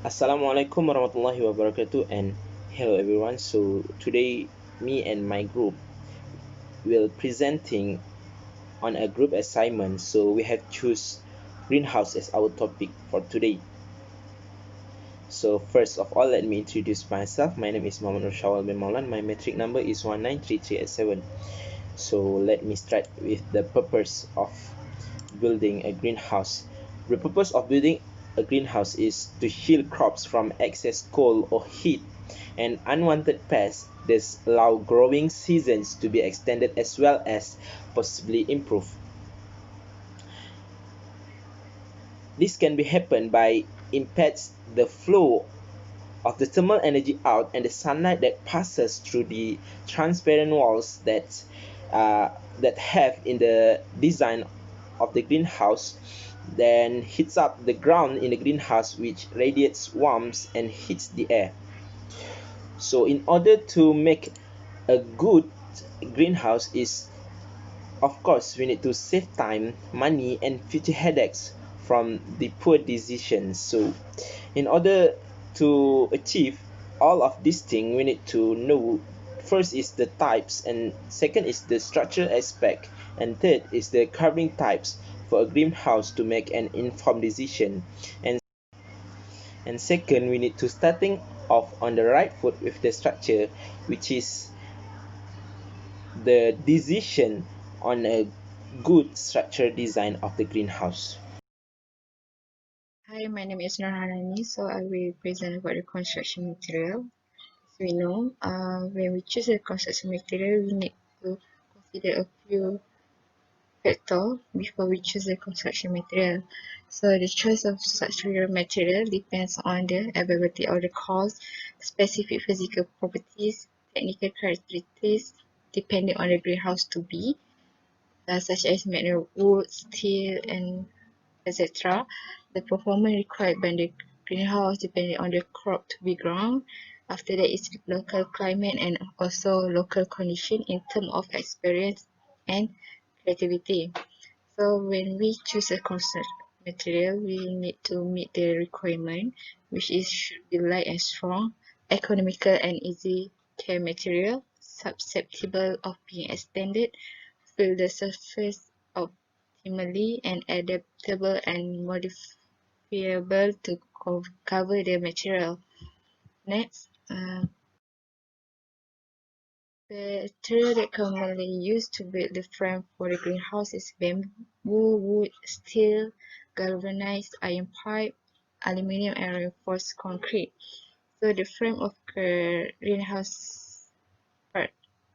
Assalamualaikum warahmatullahi wabarakatuh, and hello everyone. So today me and my group will presenting on a group assignment. So we have choose greenhouse as our topic for today. So first of all, let me introduce myself. My name is Muhammad Syawal bin Maulan. My metric number is 193387. So let me start with the purpose of building a greenhouse. The purpose of building a greenhouse is to shield crops from excess cold or heat and unwanted pests. This allow growing seasons to be extended as well as possibly improved. This can be happen by impedes the flow of the thermal energy out, and the sunlight that passes through the transparent walls uh, that have in the design of the greenhouse then heats up the ground in the greenhouse, which radiates warmth and heats the air. So in order to make a good greenhouse is, of course, we need to save time, money, and future headaches from the poor decisions. So in order to achieve all of these things, we need to know first is the types, and second is the structural aspect, and third is the carving types for a greenhouse to make an informed decision. And second, we need to starting off on the right foot with the structure, which is the decision on a good structure design of the greenhouse. Hi, my name is NURHANNANI. So I will present about the construction material. As we know, when we choose a construction material, we need to consider a few factors before we choose the construction material. So the choice of structural material depends on the availability of the cost, specific physical properties, technical characteristics, depending on the greenhouse to be, such as made of wood, steel, and etc. The performance required by the greenhouse depending on the crop to be grown. After that is local climate and also local condition in terms of experience and creativity. So when we choose a construction material, we need to meet the requirement, which is should be light and strong, economical and easy care material, susceptible of being extended, fill the surface optimally, and adaptable and modifiable to cover the material. Next, the material that commonly used to build the frame for the greenhouse is bamboo, wood, steel, galvanized iron pipe, aluminium, and reinforced concrete. So the frame of greenhouse part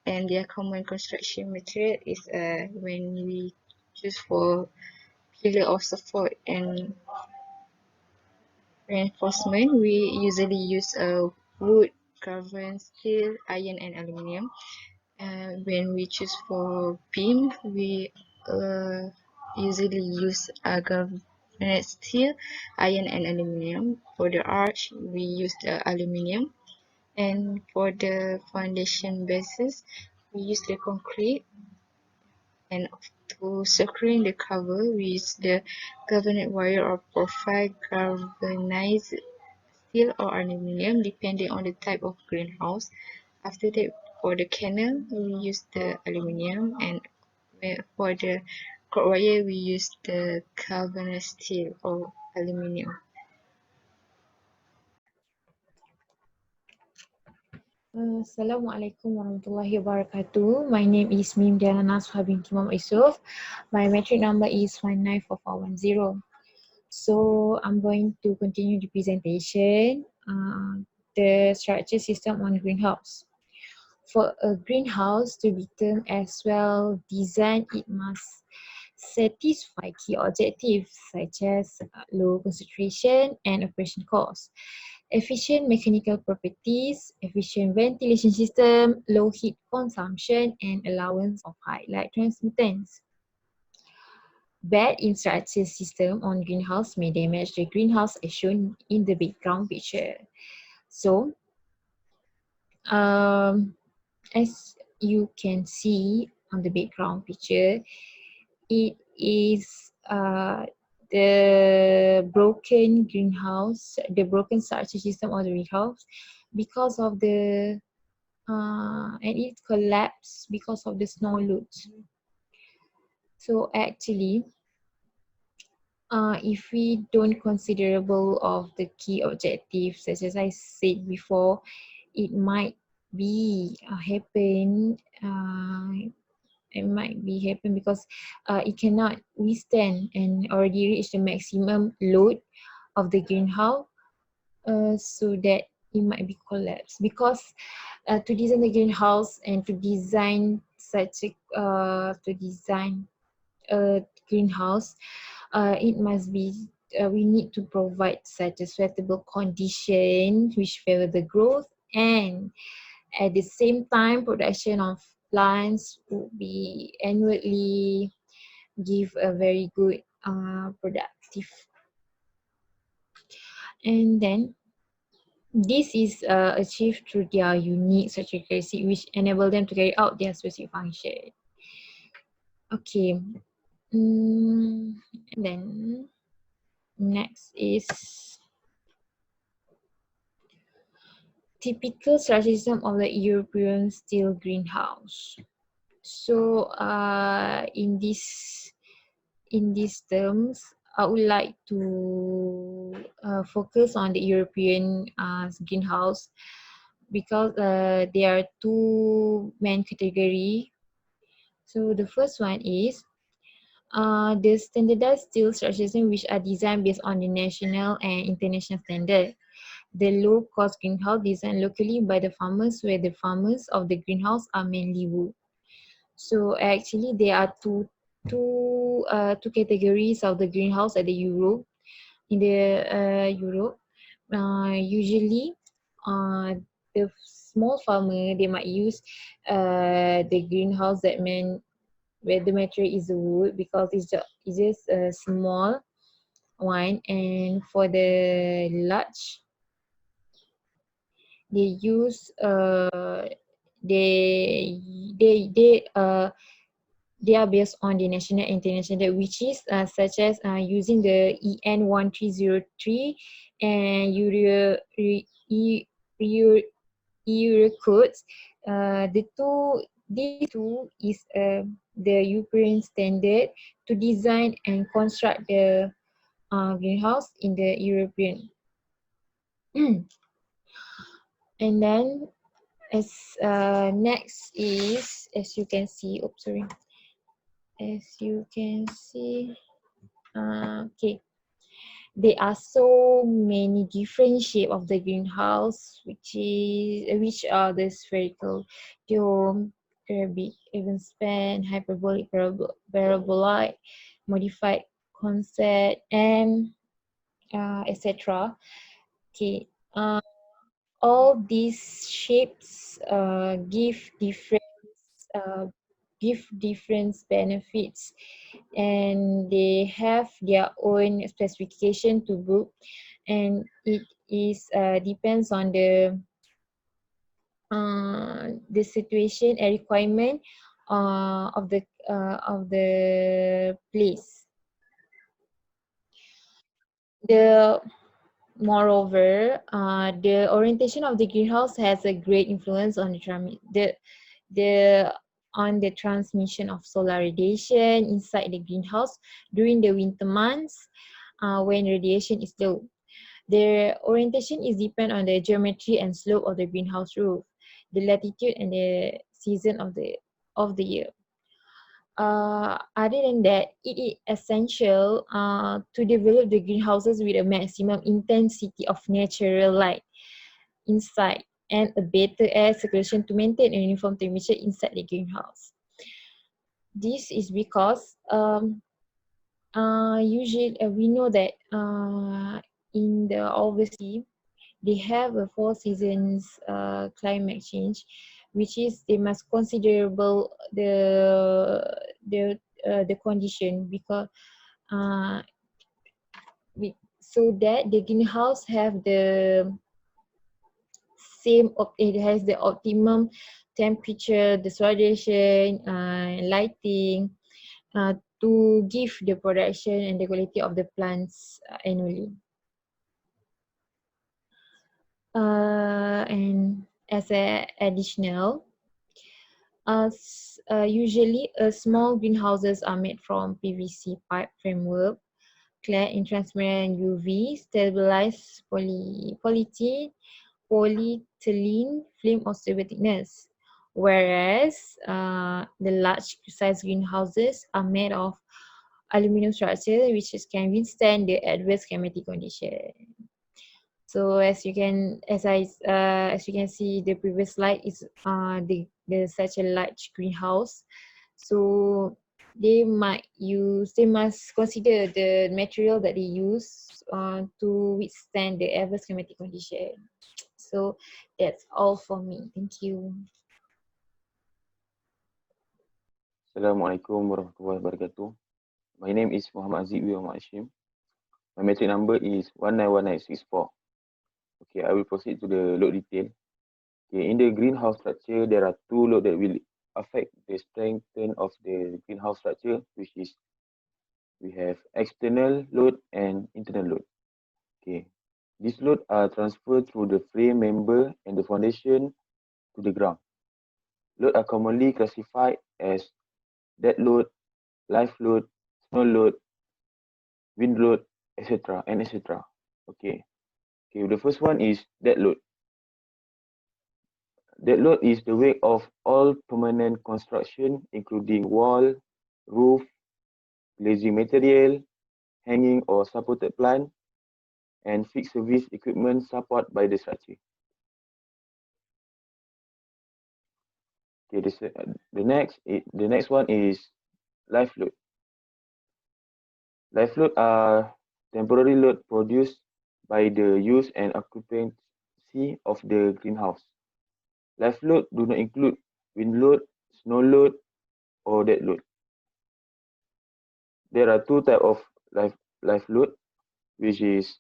and their common construction material is when we choose for pillar of support and reinforcement, we usually use wood, carbon, steel, iron, and aluminium. When we choose for beam, we usually use galvanized steel, iron, and aluminium. For the arch, we use the aluminium. And for the foundation basis, we use the concrete. And to securing the cover, we use the galvanized wire or profile galvanized steel or aluminium depending on the type of greenhouse. After that, for the canal, we use the aluminium, and for the cord wire, we use the galvanized steel or aluminium. Assalamualaikum warahmatullahi wabarakatuh. My name is NASUHA binti Muhammad YUSOF. My metric number is 194410. So I'm going to continue the presentation. The structure system on greenhouse. For a greenhouse to be termed as well designed, it must satisfy key objectives such as low concentration and operation cost, efficient mechanical properties, efficient ventilation system, low heat consumption, and allowance of high light transmittance. Bad infrastructure system on greenhouse may damage the greenhouse as shown in the background picture. So, as you can see on the background picture, it is the broken greenhouse, the broken structure system of the greenhouse because of the and it collapsed because of the snow loads. So actually, if we don't considerable of the key objectives, such as I said before, it might be happen. It might be happen because it cannot withstand and already reach the maximum load of the greenhouse, so that it might be collapsed. Because to design the greenhouse and to design such a greenhouse, it must be we need to provide such a suitable condition which favor the growth, and at the same time production of plants would be annually give a very good productive. And then this is achieved through their unique structural characteristic which enable them to carry out their specific function. Okay. And then next is typical structural system of the European steel greenhouse. So in these terms, I would like to focus on the European greenhouse because there are two main categories. So the first one is the standardized steel structure system which are designed based on the national and international standard. The low-cost greenhouse designed locally by the farmers, where the farmers of the greenhouse are mainly wood. So actually, there are two categories of the greenhouse at the Europe. In the Europe, usually, the small farmer they might use the greenhouse that meant where the material is the wood because it's just a small one, and for the large they use they they are based on the national and international, which is such as using the EN 1303 and Euro codes. These two is the European standard to design and construct the greenhouse in the European. And then as next is, as you can see, okay, there are so many different shape of the greenhouse, which are the spherical, dome, cubic, even span, hyperbolic, paraboloid, modified concept, and etc. Okay, all these shapes uh, give different benefits, and they have their own specification to book, and it is depends on the situation and requirement of the place. Moreover, the orientation of the greenhouse has a great influence on the transmission of solar radiation inside the greenhouse during the winter months when radiation is low. The orientation is depend on the geometry and slope of the greenhouse roof, the latitude and the season of the year. Other than that, it is essential to develop the greenhouses with a maximum intensity of natural light inside and a better air circulation to maintain a uniform temperature inside the greenhouse. This is because usually we know that in the overseas they have a 4 seasons climate change, which is they must considerable the condition because so that the greenhouse have the it has the optimum temperature, the radiation, lighting to give the production and the quality of the plants annually. And as an additional, usually small greenhouses are made from PVC pipe framework clad in transparent UV stabilized polyethylene film of stable thickness, whereas the large size greenhouses are made of aluminum structure which can withstand the adverse climatic condition. So as you can see, the previous slide is there's such a large greenhouse. So they must consider the material that they use to withstand the adverse climatic condition. So that's all for me. Thank you. Assalamualaikum warahmatullahi wabarakatuh. My name is HAZIQ HASHIM. My metric number is 191964. Okay, I will proceed to the load detail. Okay, in the greenhouse structure, there are two loads that will affect the strength of the greenhouse structure, which is we have external load and internal load. Okay, these loads are transferred through the frame member and the foundation to the ground. Loads are commonly classified as dead load, live load, snow load, wind load, etc. and etc. Okay. Okay, the first one is dead load. Dead load is the weight of all permanent construction, including wall, roof, glazing material, hanging or supported plant, and fixed service equipment supported by the structure. Okay, the next one is live load. Live load are temporary load produced by the use and occupancy of the greenhouse. Live load do not include wind load, snow load, or dead load. There are two types of live load, which is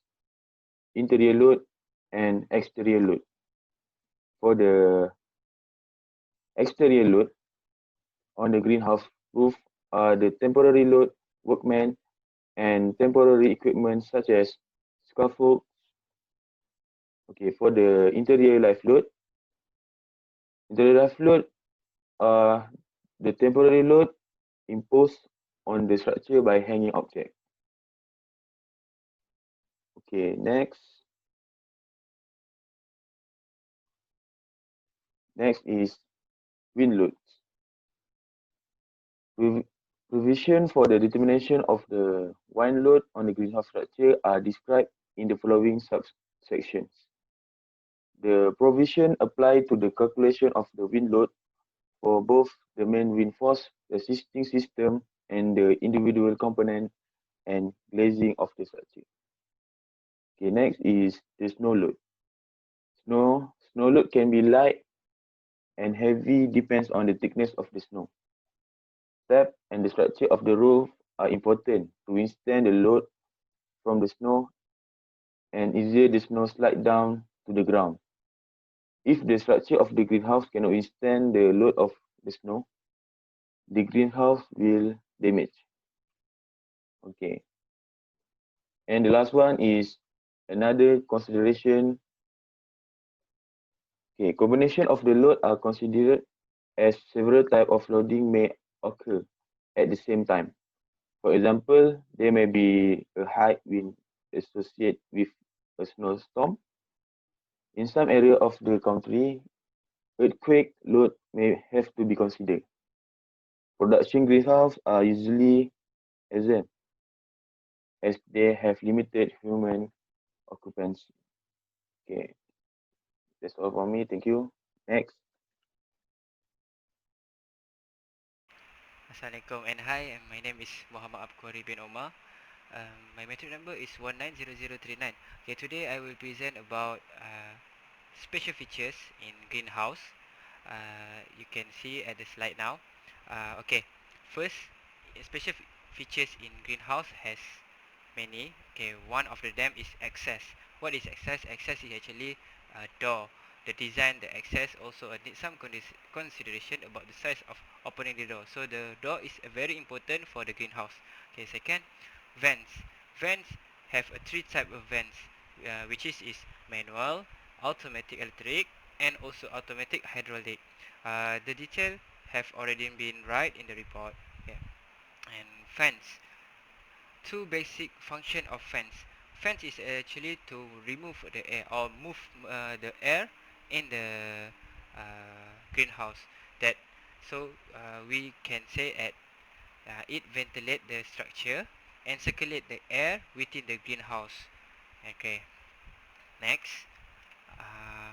interior load and exterior load. For the exterior load on the greenhouse roof are the temporary load, workmen, and temporary equipment such as scaffold. Okay, for the interior live load are the temporary load imposed on the structure by hanging object. Okay, next is wind loads. Provision for the determination of the wind load on the greenhouse structure are described in the following subsections. The provision apply to the calculation of the wind load for both the main wind force resisting system and the individual component and glazing of the structure. Okay, next is the snow load. Snow load can be light and heavy, depends on the thickness of the snow. Step and the structure of the roof are important to withstand the load from the snow and easier the snow slide down to the ground. If the structure of the greenhouse cannot withstand the load of the snow, the greenhouse will damage. Okay. And the last one is another consideration. Okay, combination of the load are considered as several types of loading may occur at the same time. For example, there may be a high wind associated with a snowstorm. In some area of the country, earthquake load may have to be considered. Production greenhouses are usually exempt as they have limited human occupancy. Okay, that's all for me. Thank you. Next. Assalamualaikum and hi, my name is Muhammad ABBQARRY bin Omar. My metric number is 190039. Okay, today I will present about special features in greenhouse. You can see at the slide now. Okay, first, special features in greenhouse has many. Okay, one of them is access. What is access? Access is actually a door the design, the access also need some consideration about the size of opening the door. So the door is very important for the greenhouse. Okay, second, vents. Vents have a three type of vents, which is manual, automatic electric, and also automatic hydraulic. The detail have already been right in the report. Yeah. And fans. Two basic function of fans. Fans is actually to remove the air or move the air in the greenhouse. That so we can say at it ventilate the structure and circulate the air within the greenhouse. Okay. Next. Uh,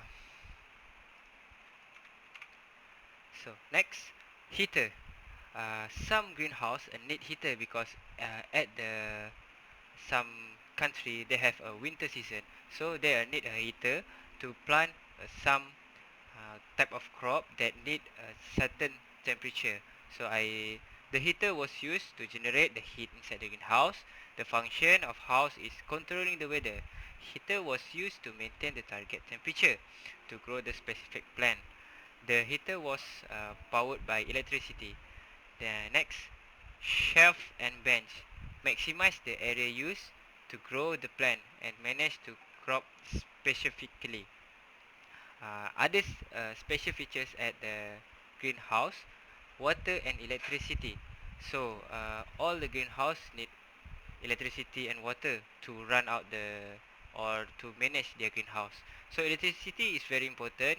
next, heater. Some greenhouse need heater because at the some country they have a winter season, so they need a heater to plant some type of crop that need a certain temperature. So the heater was used to generate the heat inside the greenhouse. The function of house is controlling the weather. Heater was used to maintain the target temperature to grow the specific plant. The heater was powered by electricity. The next, shelf and bench. Maximize the area used to grow the plant and manage to crop specifically. Other special features at the greenhouse, water and electricity. So all the greenhouse need electricity and water to run out the or to manage their greenhouse. So electricity is very important,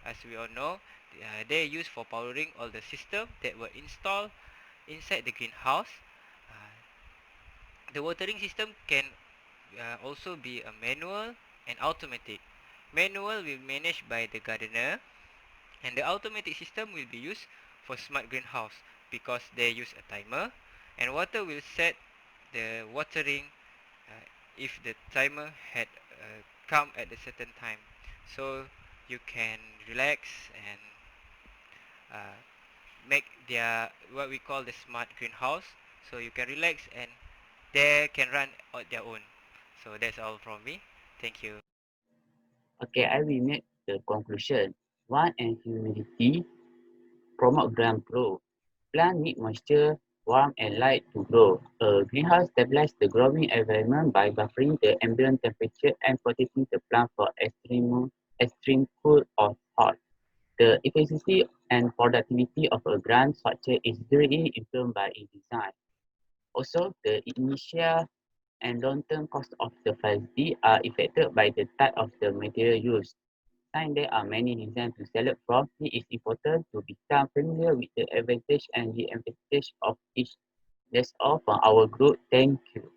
as we all know. They are used for powering all the system that were installed inside the greenhouse. Uh, the watering system can also be a manual and automatic. Manual will be managed by the gardener, and the automatic system will be used for smart greenhouse because they use a timer, and water will set the watering if the timer had come at a certain time. So you can relax and uh, make their what we call the smart greenhouse. So you can relax and they can run on their own. So that's all from me. Thank you. Okay, I will make the conclusion. One and humidity promote ground growth. Plant need moisture, warmth, and light to grow. A greenhouse stabilizes the growing environment by buffering the ambient temperature and protecting the plant from extreme cool or hot. The efficiency and productivity of a ground structure is greatly influenced by its design. Also, the initial and long-term costs of the facility are affected by the type of the material used. Since there are many designs to select from, it is important to become familiar with the advantage and the advantage of each. That's all from our group. Thank you.